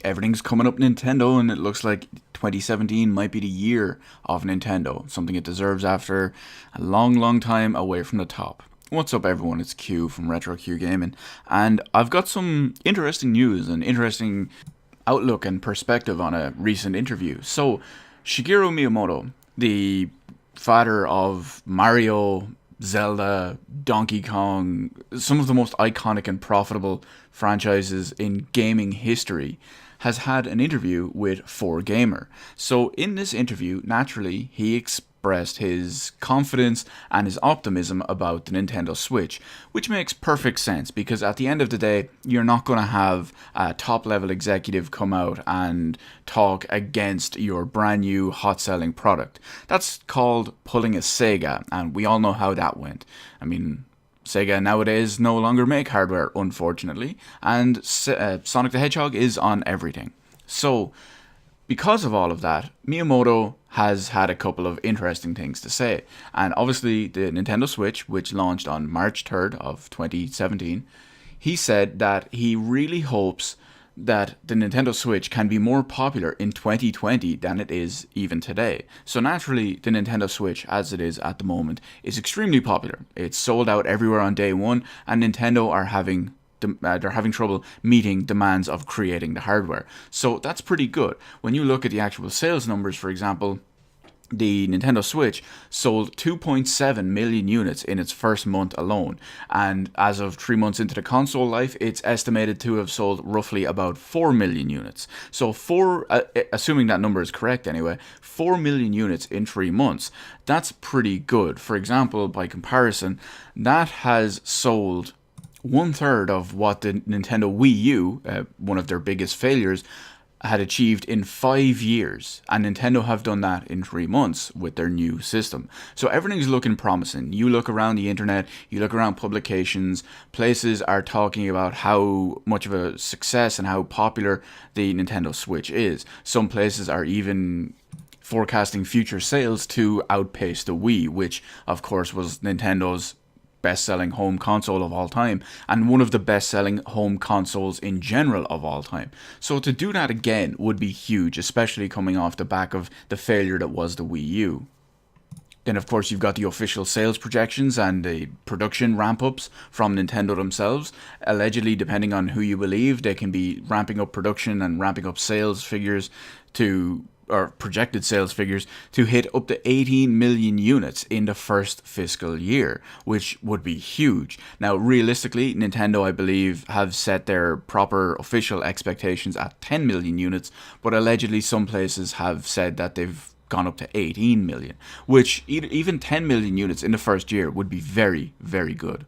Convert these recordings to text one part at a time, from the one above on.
everything's coming up Nintendo, and it looks like 2017 might be the year of Nintendo, something it deserves after a long, long time away from the top. What's up, everyone? It's Q from Retro Q Gaming, and I've got some interesting news and interesting outlook and perspective on a recent interview. So, Shigeru Miyamoto, the father of Mario, Zelda, Donkey Kong, some of the most iconic and profitable franchises in gaming history, has had an interview with 4Gamer. So, in this interview, naturally, he expressed his confidence and his optimism about the Nintendo Switch, which makes perfect sense because at the end of the day, you're not going to have a top level executive come out and talk against your brand new hot selling product. That's called pulling a Sega, and we all know how that went. I mean, Sega nowadays no longer make hardware, unfortunately, and Sonic the Hedgehog is on everything. So, because of all of that, Miyamoto has had a couple of interesting things to say. And obviously, the Nintendo Switch, which launched on March 3rd of 2017, he said that he really hopes that the Nintendo Switch can be more popular in 2020 than it is even today. So naturally, the Nintendo Switch, as it is at the moment, is extremely popular. It's sold out everywhere on day one, and Nintendo are having they're having trouble meeting demands of creating the hardware. So that's pretty good. When you look at the actual sales numbers, for example, the Nintendo Switch sold 2.7 million units in its first month alone, and as of 3 months into the console life, it's estimated to have sold roughly about 4 million units. So assuming that number is correct anyway, 4 million units in 3 months, that's pretty good. For example, by comparison, that has sold 1/3 of what the Nintendo Wii U, one of their biggest failures, had achieved in 5 years, and Nintendo have done that in 3 months with their new system. So everything's looking promising. You look around the internet, you look around publications, places are talking about how much of a success and how popular the Nintendo Switch is. Some places are even forecasting future sales to outpace the Wii, which of course was Nintendo's best-selling home console of all time, and one of the best-selling home consoles in general of all time. So to do that again would be huge, especially coming off the back of the failure that was the Wii U. Then, of course, you've got the official sales projections and the production ramp-ups from Nintendo themselves. Allegedly, depending on who you believe, they can be ramping up production and ramping up sales figures or projected sales figures to hit up to 18 million units in the first fiscal year, which would be huge. Now, realistically, Nintendo, I believe, have set their proper official expectations at 10 million units, but allegedly some places have said that they've gone up to 18 million, which even 10 million units in the first year would be very, very good.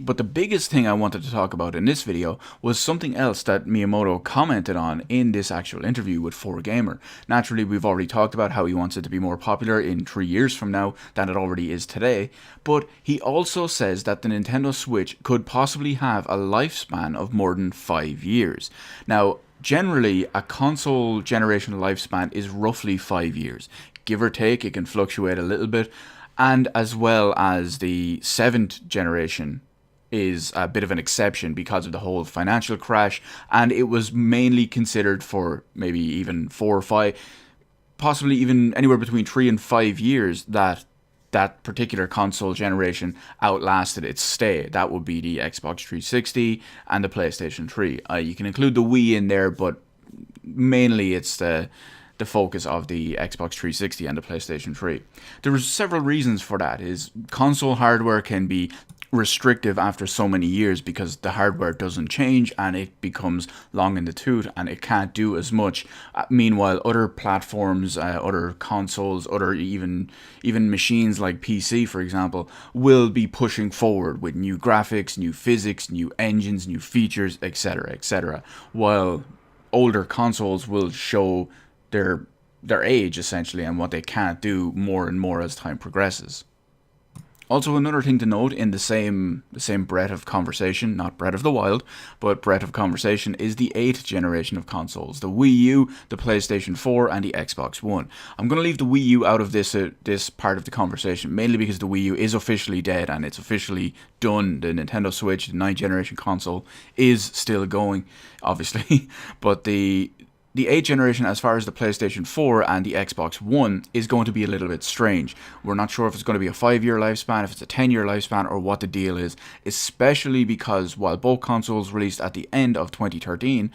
But the biggest thing I wanted to talk about in this video was something else that Miyamoto commented on in this actual interview with 4Gamer. Naturally, we've already talked about how he wants it to be more popular in 3 years from now than it already is today, but he also says that the Nintendo Switch could possibly have a lifespan of more than 5 years. Now, generally, a console generation lifespan is roughly 5 years. Give or take, it can fluctuate a little bit, and as well as the 7th generation is a bit of an exception because of the whole financial crash, and it was mainly considered for maybe even 4 or 5, possibly even anywhere between 3 and 5 years that that particular console generation outlasted its stay. That would be the Xbox 360 and the PlayStation 3. You can include the Wii in there, but mainly it's the focus of the Xbox 360 and the PlayStation 3. There were several reasons for that. Is console hardware can be restrictive after so many years because the hardware doesn't change and it becomes long in the tooth and it can't do as much. Meanwhile, other platforms, other consoles, other even machines like PC, for example, will be pushing forward with new graphics, new physics, new engines, new features, etc., etc. While older consoles will show their age essentially and what they can't do more and more as time progresses. Also, another thing to note in the same breadth of conversation, not Breath of the Wild, but breadth of conversation, is the 8th generation of consoles: the Wii U, the PlayStation 4, and the Xbox One. I'm going to leave the Wii U out of this part of the conversation, mainly because the Wii U is officially dead and it's officially done. The Nintendo Switch, the 9th generation console, is still going, obviously, but the 8th generation, as far as the PlayStation 4 and the Xbox One, is going to be a little bit strange. We're not sure if it's going to be a 5-year lifespan, if it's a 10-year lifespan, or what the deal is, especially because while both consoles released at the end of 2013,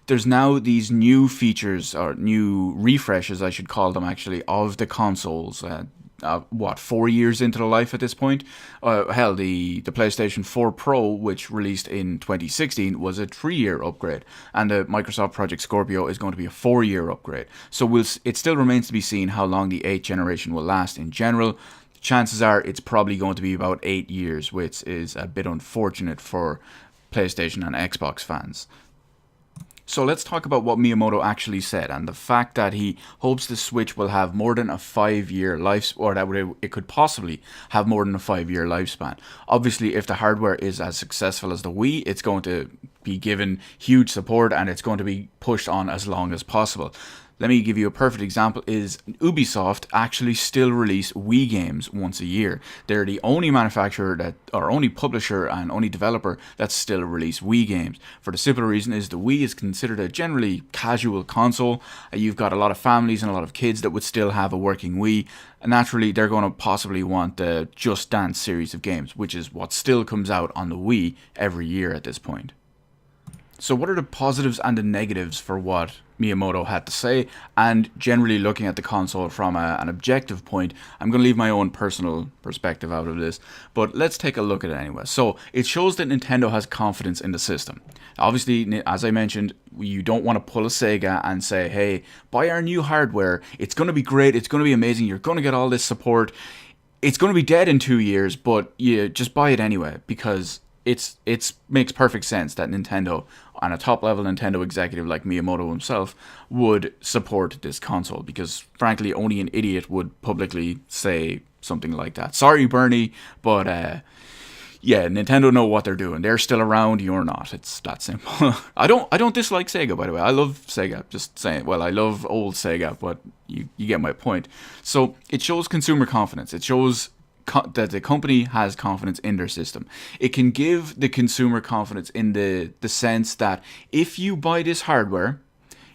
there's now these new features, or new refreshes, I should call them actually, of the consoles. 4 years into the life at this point? Hell, the PlayStation 4 Pro, which released in 2016, was a 3-year upgrade, and the Microsoft Project Scorpio is going to be a 4-year upgrade. So it still remains to be seen how long the 8th generation will last in general. Chances are it's probably going to be about 8 years, which is a bit unfortunate for PlayStation and Xbox fans. So let's talk about what Miyamoto actually said, and the fact that he hopes the Switch will have more than a 5-year life, or that it could possibly have more than a 5-year lifespan. Obviously, if the hardware is as successful as the Wii, it's going to be given huge support and it's going to be pushed on as long as possible. Let me give you a perfect example. Is Ubisoft actually still release Wii games once a year? They're the only manufacturer or only publisher and only developer that still release Wii games. For the simple reason is the Wii is considered a generally casual console. You've got a lot of families and a lot of kids that would still have a working Wii. And naturally, they're going to possibly want the Just Dance series of games, which is what still comes out on the Wii every year at this point. So what are the positives and the negatives for what Miyamoto had to say? And generally looking at the console from an objective point, I'm going to leave my own personal perspective out of this, but let's take a look at it anyway. So it shows that Nintendo has confidence in the system. Obviously, as I mentioned, you don't want to pull a Sega and say, hey, buy our new hardware, it's going to be great, it's going to be amazing, you're going to get all this support, it's going to be dead in 2 years, but you just buy it anyway, because it's makes perfect sense that Nintendo, and a top-level Nintendo executive like Miyamoto himself, would support this console, because frankly only an idiot would publicly say something like that. Sorry, Bernie, but yeah, Nintendo know what they're doing. They're still around, you're not. It's that simple. I don't dislike Sega, by the way. I love Sega, just saying. Well, I love old Sega, but you get my point. So it shows consumer confidence. It shows that the company has confidence in their system. It can give the consumer confidence in the sense that if you buy this hardware,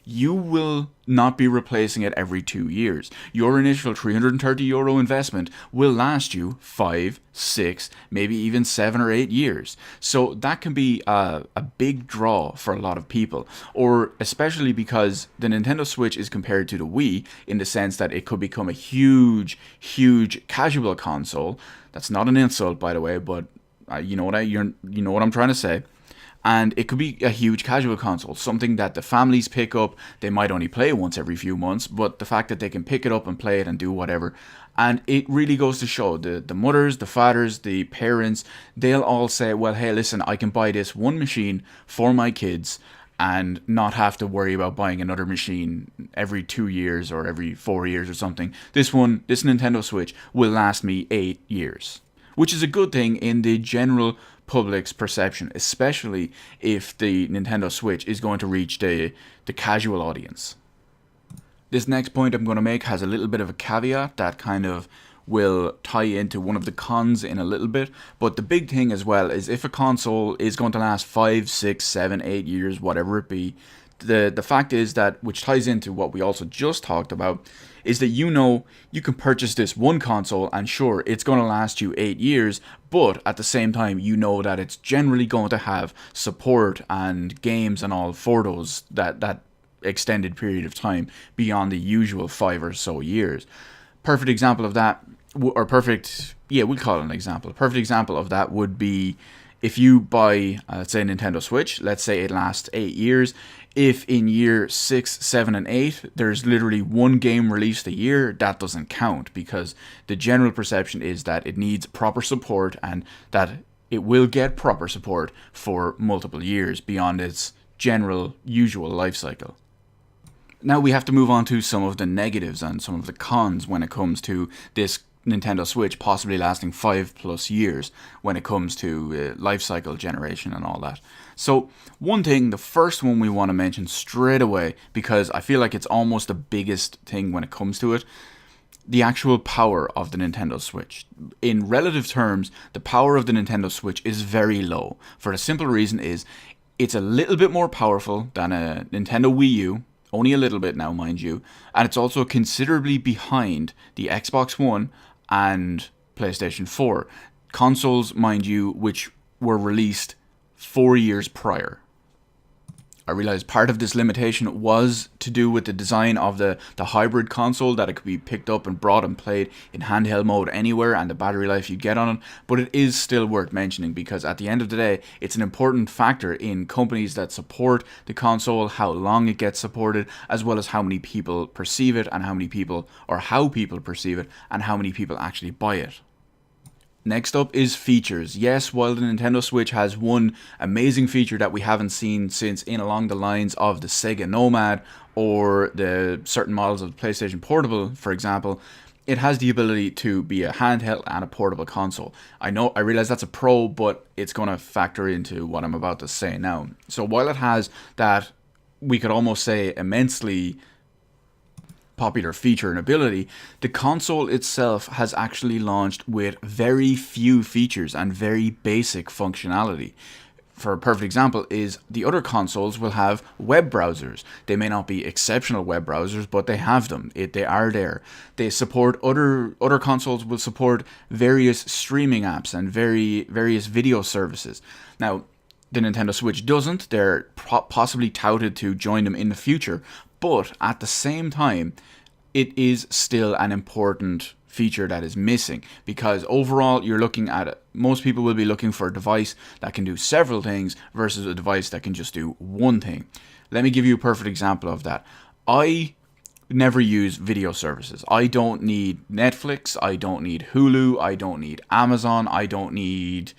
you will not be replacing it every 2 years. Your initial €330 investment will last you 5, 6, maybe even 7 or 8 years. So that can be a big draw for a lot of people, or especially because the Nintendo Switch is compared to the Wii in the sense that it could become a huge casual console. That's not an insult, by the way, but you know what I'm trying to say. And it could be a huge casual console, something that the families pick up. They might only play once every few months, but the fact that they can pick it up and play it and do whatever. And it really goes to show the mothers, the fathers, the parents, they'll all say, well, hey, listen, I can buy this one machine for my kids and not have to worry about buying another machine every 2 years or every 4 years or something. This Nintendo Switch will last me 8 years, which is a good thing in the general public's perception, especially if the Nintendo Switch is going to reach the casual audience. This next point I'm going to make has a little bit of a caveat that kind of will tie into one of the cons in a little bit, but the big thing as well is if a console is going to last 5, 6, 7, 8 years, whatever it be, the fact is that, which ties into what we also just talked about, is that you can purchase this one console and sure, it's going to last you 8 years, but at the same time you know that it's generally going to have support and games and all for those that extended period of time beyond the usual 5 or so years. Perfect example of that, we'll call it an example. A perfect example of that would be if you buy, let's say, a Nintendo Switch, let's say it lasts 8 years. If in year 6, 7, and 8, there's literally one game released a year, that doesn't count, because the general perception is that it needs proper support and that it will get proper support for multiple years beyond its general usual life cycle. Now we have to move on to some of the negatives and some of the cons when it comes to this Nintendo Switch possibly lasting 5+ years when it comes to life cycle generation and all that. So one thing, the first one we want to mention straight away, because I feel like it's almost the biggest thing when it comes to it, the actual power of the Nintendo Switch. In relative terms, the power of the Nintendo Switch is very low. For the simple reason is, it's a little bit more powerful than a Nintendo Wii U, only a little bit now, mind you, and it's also considerably behind the Xbox One and PlayStation 4. Consoles, mind you, which were released 4 years prior. I realized part of this limitation was to do with the design of the hybrid console, that it could be picked up and brought and played in handheld mode anywhere, and the battery life you get on it, but it is still worth mentioning because at the end of the day, it's an important factor in companies that support the console, how long it gets supported, as well as how many people perceive it and how people perceive it and how many people actually buy it. Next up is features. Yes, while the Nintendo Switch has one amazing feature that we haven't seen since in along the lines of the Sega Nomad or the certain models of the PlayStation Portable, for example, it has the ability to be a handheld and a portable console. I realize that's a pro, but it's going to factor into what I'm about to say now. So while it has that, we could almost say immensely popular feature and ability, the console itself has actually launched with very few features and very basic functionality. For a perfect example is the other consoles will have web browsers. They may not be exceptional web browsers, but they have them. They are there. They support other consoles will support various streaming apps and various video services. Now, the Nintendo Switch doesn't. They're possibly touted to join them in the future, but at the same time, it is still an important feature that is missing, because overall you're looking at it. Most people will be looking for a device that can do several things versus a device that can just do one thing. Let me give you a perfect example of that. I never use video services. I don't need Netflix, I don't need Hulu, I don't need Amazon, I don't need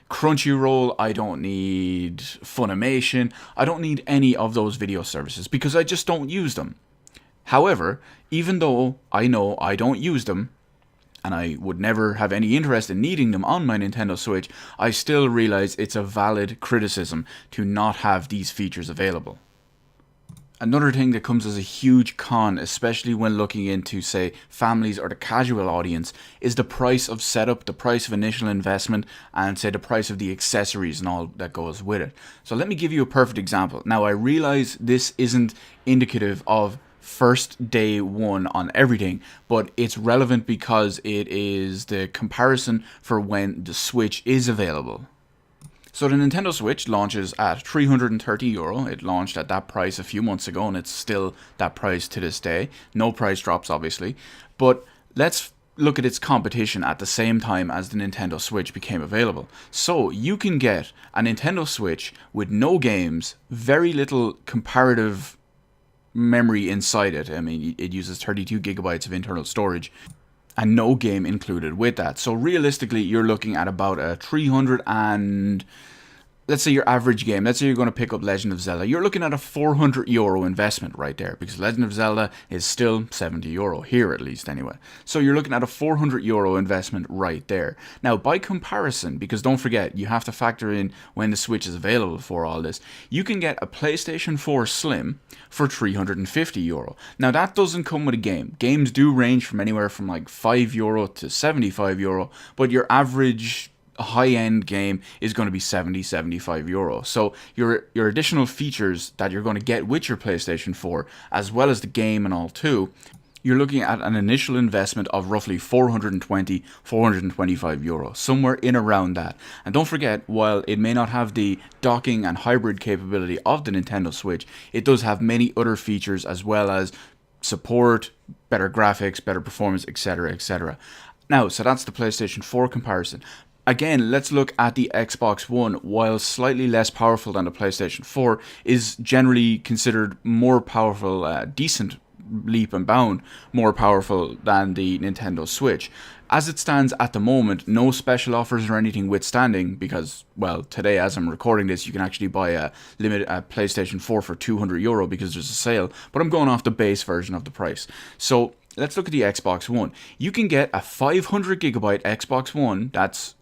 Crunchyroll, I don't need Funimation, I don't need any of those video services because I just don't use them. However, even though I know I don't use them, and I would never have any interest in needing them on my Nintendo Switch, I still realize it's a valid criticism to not have these features available. Another thing that comes as a huge con, especially when looking into, say, families or the casual audience, is the price of setup, the price of initial investment, and say the price of the accessories and all that goes with it. So let me give you a perfect example. Now, I realize this isn't indicative of first day one on everything, but it's relevant because it is the comparison for when the Switch is available. So the Nintendo Switch launches at €330. It launched at that price a few months ago, and it's still that price to this day. No price drops, obviously. But let's look at its competition at the same time as the Nintendo Switch became available. So you can get a Nintendo Switch with no games, very little comparative memory inside it. I mean, it uses 32 gigabytes of internal storage, and no game included with that. So realistically, you're looking at about a 300 and... let's say your average game, let's say you're going to pick up Legend of Zelda, you're looking at a €400 investment right there, because Legend of Zelda is still €70, here at least anyway. So you're looking at a €400 investment right there. Now, by comparison, because don't forget, you have to factor in when the Switch is available for all this, you can get a PlayStation 4 Slim for €350. Now, that doesn't come with a game. Games do range from anywhere from like €5 to €75, but your average high-end game is going to be €75. So your additional features that you're going to get with your PlayStation 4, as well as the game and all too, you're looking at an initial investment of roughly €420, €425, somewhere in around that. And don't forget, while it may not have the docking and hybrid capability of the Nintendo Switch, it does have many other features as well as support, better graphics, better performance, etc., etc. Now, so that's the PlayStation 4 comparison. Again, let's look at the Xbox One. While slightly less powerful than the PlayStation 4, is generally considered more powerful, decent leap and bound, more powerful than the Nintendo Switch. As it stands at the moment, no special offers or anything withstanding, because, well, today as I'm recording this, you can actually buy a PlayStation 4 for €200 because there's a sale, but I'm going off the base version of the price. So let's look at the Xbox One. You can get a 500 gigabyte Xbox One that's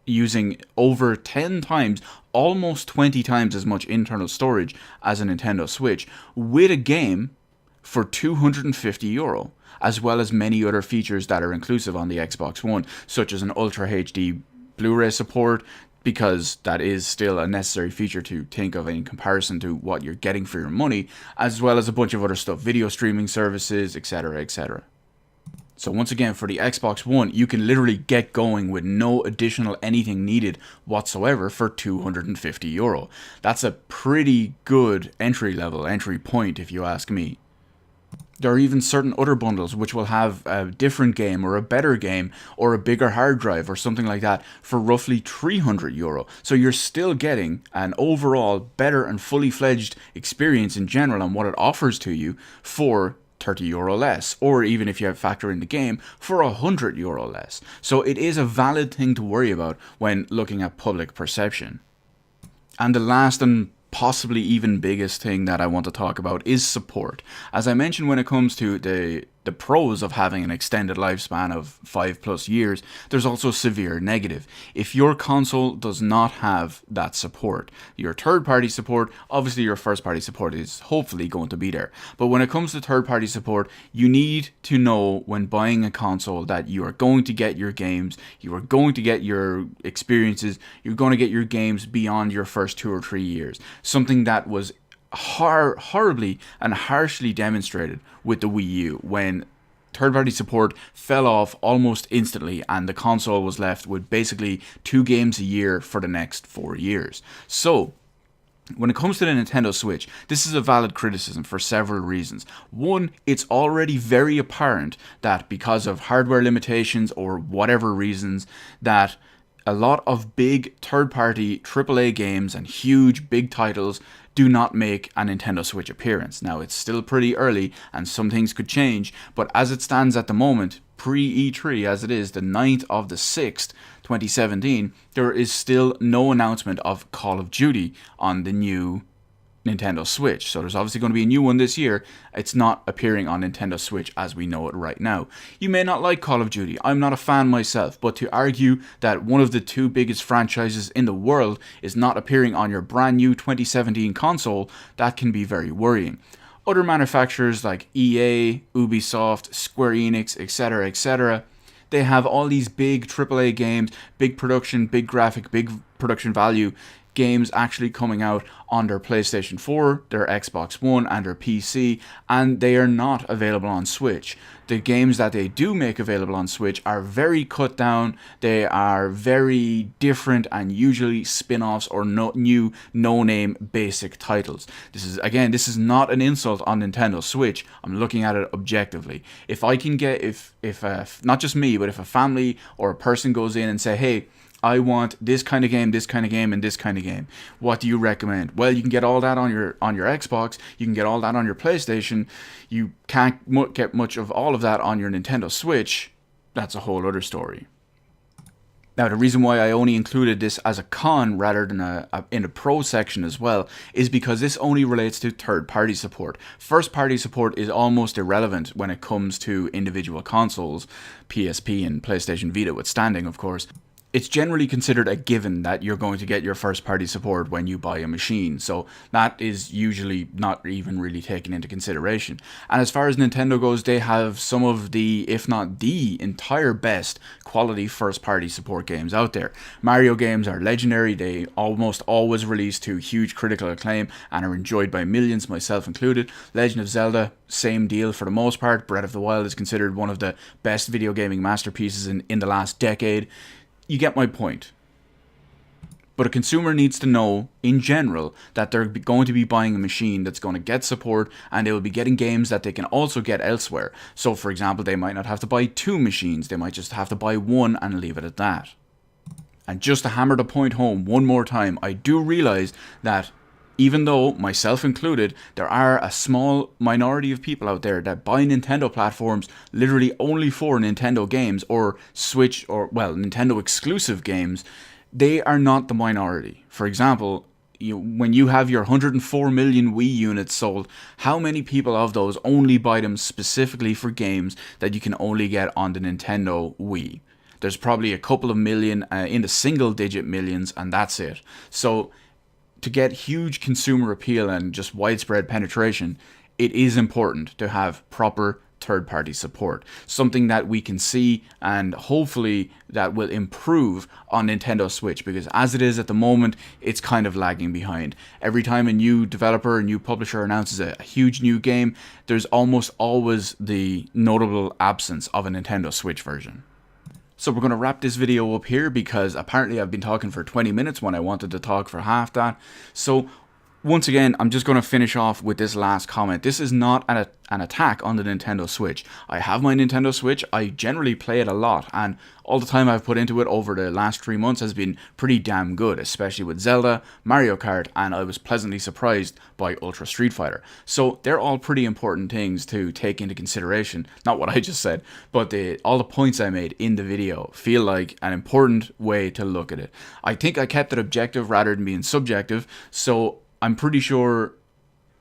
using over 10 times, almost 20 times as much internal storage as a Nintendo Switch, with a game for €250, as well as many other features that are inclusive on the Xbox One, such as an Ultra HD Blu-ray support, because that is still a necessary feature to think of in comparison to what you're getting for your money, as well as a bunch of other stuff, video streaming services, etc., etc. So once again, for the Xbox One, you can literally get going with no additional anything needed whatsoever for €250. That's a pretty good entry point, if you ask me. There are even certain other bundles which will have a different game or a better game or a bigger hard drive or something like that for roughly €300. So you're still getting an overall better and fully fledged experience in general on what it offers to you for €30 less, or even if you factor in the game, for €100 less. So it is a valid thing to worry about when looking at public perception. And the last and possibly even biggest thing that I want to talk about is support. As I mentioned, when it comes to the pros of having an extended lifespan of 5+ years, there's also severe negative. If your console does not have that support, your third-party support, obviously your first-party support is hopefully going to be there. But when it comes to third-party support, you need to know when buying a console that you are going to get your games, you are going to get your experiences, you're going to get your games beyond your first 2 or 3 years. Something that was horribly and harshly demonstrated with the Wii U, when third-party support fell off almost instantly and the console was left with basically 2 games a year for the next 4 years. So when it comes to the Nintendo Switch, this is a valid criticism for several reasons. One, it's already very apparent that because of hardware limitations or whatever reasons, that a lot of big third-party AAA games and huge big titles do not make a Nintendo Switch appearance. Now, it's still pretty early and some things could change, but as it stands at the moment, pre-E3 as it is, the 9th of the 6th, 2017, there is still no announcement of Call of Duty on the new Nintendo Switch. So there's obviously going to be a new one this year. It's not appearing on Nintendo Switch as we know it right now. You may not like Call of Duty. I'm not a fan myself, but to argue that one of the 2 biggest franchises in the world is not appearing on your brand new 2017 console, that can be very worrying. Other manufacturers like EA, Ubisoft, Square Enix, etc., etc., they have all these big AAA games, big production, big graphic, big production value games actually coming out on their PlayStation 4, their Xbox One, and their PC, and they are not available on Switch. The games that they do make available on Switch are very cut down, they are very different and usually spin-offs or new no-name basic titles. This is not an insult on Nintendo Switch. I'm looking at it objectively. If I can get, if not just me, but if a family or a person goes in and say, hey, I want this kind of game, and this kind of game. What do you recommend? Well, you can get all that on your Xbox. You can get all that on your PlayStation. You can't get much of all of that on your Nintendo Switch. That's a whole other story. Now, the reason why I only included this as a con rather than in the pro section as well is because this only relates to third-party support. First-party support is almost irrelevant when it comes to individual consoles, PSP and PlayStation Vita withstanding, of course. It's generally considered a given that you're going to get your first-party support when you buy a machine, so that is usually not even really taken into consideration. And as far as Nintendo goes, they have some of the, if not the entire best quality first-party support games out there. Mario games are legendary, they almost always release to huge critical acclaim and are enjoyed by millions, myself included. Legend of Zelda, same deal for the most part. Breath of the Wild is considered one of the best video gaming masterpieces in the last decade. You get my point. But a consumer needs to know, in general, that they're going to be buying a machine that's going to get support and they will be getting games that they can also get elsewhere. So, for example, they might not have to buy 2 machines, they might just have to buy 1 and leave it at that. And just to hammer the point home one more time, I do realise that even though, myself included, there are a small minority of people out there that buy Nintendo platforms literally only for Nintendo games or Switch or, well, Nintendo exclusive games, they are not the minority. For example, when you have your 104 million Wii units sold, how many people of those only buy them specifically for games that you can only get on the Nintendo Wii? There's probably a couple of million, in the single digit millions, and that's it. So to get huge consumer appeal and just widespread penetration, it is important to have proper third-party support, something that we can see and hopefully that will improve on Nintendo Switch, because as it is at the moment, it's kind of lagging behind. Every time a new developer, a new publisher announces a huge new game, there's almost always the notable absence of a Nintendo Switch version. So we're going to wrap this video up here because apparently I've been talking for 20 minutes when I wanted to talk for half that. So once again, I'm just going to finish off with this last comment. This is not an attack on the Nintendo Switch. I have my Nintendo Switch. I generally play it a lot, and all the time I've put into it over the last 3 months has been pretty damn good, especially with Zelda, Mario Kart, and I was pleasantly surprised by Ultra Street Fighter. So they're all pretty important things to take into consideration. Not what I just said, but all the points I made in the video feel like an important way to look at it. I think I kept it objective rather than being subjective, so I'm pretty sure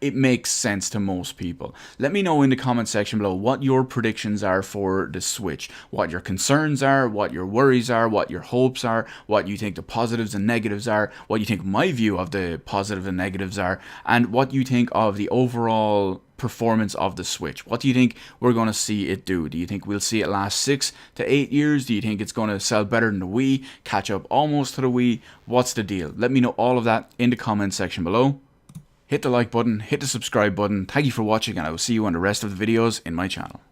it makes sense to most people. Let me know in the comment section below what your predictions are for the Switch, what your concerns are, what your worries are, what your hopes are, what you think the positives and negatives are, what you think my view of the positive and negatives are, and what you think of the overall performance of the Switch. What do you think we're going to see it do? Do you think we'll see it last 6 to 8 years? Do you think it's going to sell better than the Wii, catch up almost to the Wii? What's the deal? Let me know all of that in the comment section below. Hit the like button, hit the subscribe button. Thank you for watching, and I will see you on the rest of the videos in my channel.